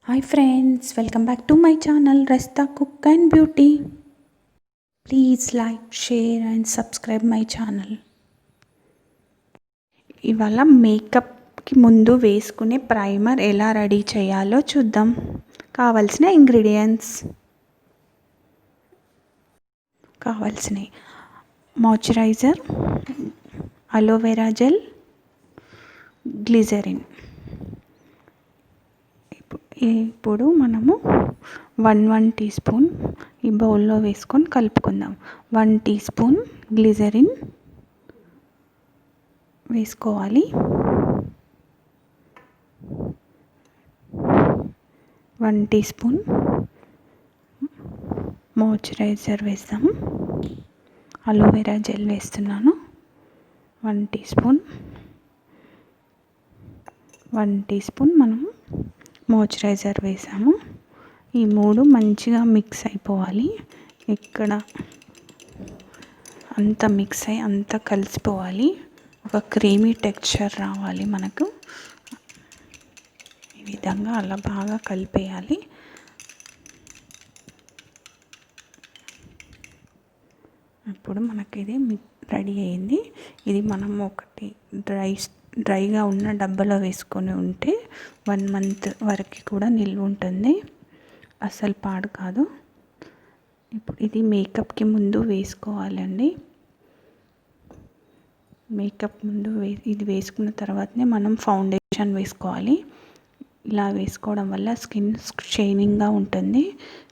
Hi friends, welcome back to my channel Rasta Cook and Beauty. Please like, share and subscribe my channel. ఇవాళ మేకప్కి ముందు వేసుకునే primer ఎలా ready చేయాలో చూద్దాం. కావాల్సిన ingredients moisturiser, aloe vera gel, glycerin. ఇప్పుడు మనము 1 టీ స్పూన్ ఈ బౌల్లో వేసుకొని కలుపుకుందాం. 1 టీ స్పూన్ గ్లిజరిన్ వేసుకోవాలి. 1 టీ స్పూన్ మాయిశ్చరైజర్ వేస్తాము. అలోవెరా జెల్ వేస్తున్నాను. 1 టీ స్పూన్ మనము మాయిశ్చరైజర్ వేసాము. ఈ 3 మంచిగా మిక్స్ అయిపోవాలి. ఇక్కడ అంతా మిక్స్ అయ్యి అంతా కలిసిపోవాలి. ఒక క్రీమీ టెక్స్చర్ రావాలి మనకు. ఈ విధంగా అలా బాగా కలిపేయాలి. ఇప్పుడు మనకి ఇది రెడీ అయింది. ఇది మనం ఒకటి డ్రైగా ఉన్న డబ్బాలో వేసుకొని ఉంటే 1 మంత్ వరకు కూడా నిల్వ ఉంటుంది. అస్సలు పాడు కాదు. ఇప్పుడు ఇది మేకప్కి ముందు వేసుకోవాలండి. మేకప్ ముందు ఇది వేసుకున్న తర్వాతనే మనం ఫౌండేషన్ వేసుకోవాలి. ఇలా వేసుకోవడం వల్ల స్కిన్ షైనింగ్గా ఉంటుంది,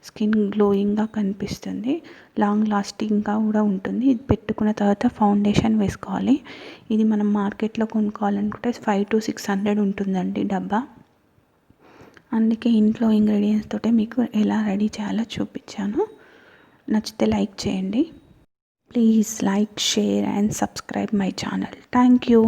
స్కిన్ గ్లోయింగ్గా కనిపిస్తుంది, లాంగ్ లాస్టింగ్గా కూడా ఉంటుంది. ఇది పెట్టుకున్న తర్వాత ఫౌండేషన్ వేసుకోవాలి. ఇది మనం మార్కెట్లో కొనుక్కోవాలనుకుంటే 500 to 600 ఉంటుందండి డబ్బా. అందుకే ఇంట్లో ఇంగ్రీడియంట్స్ తోటే మీకు ఎలా రెడీ చేయాలో చూపించాను. నచ్చితే లైక్ చేయండి. Please like, share and subscribe my channel. Thank you.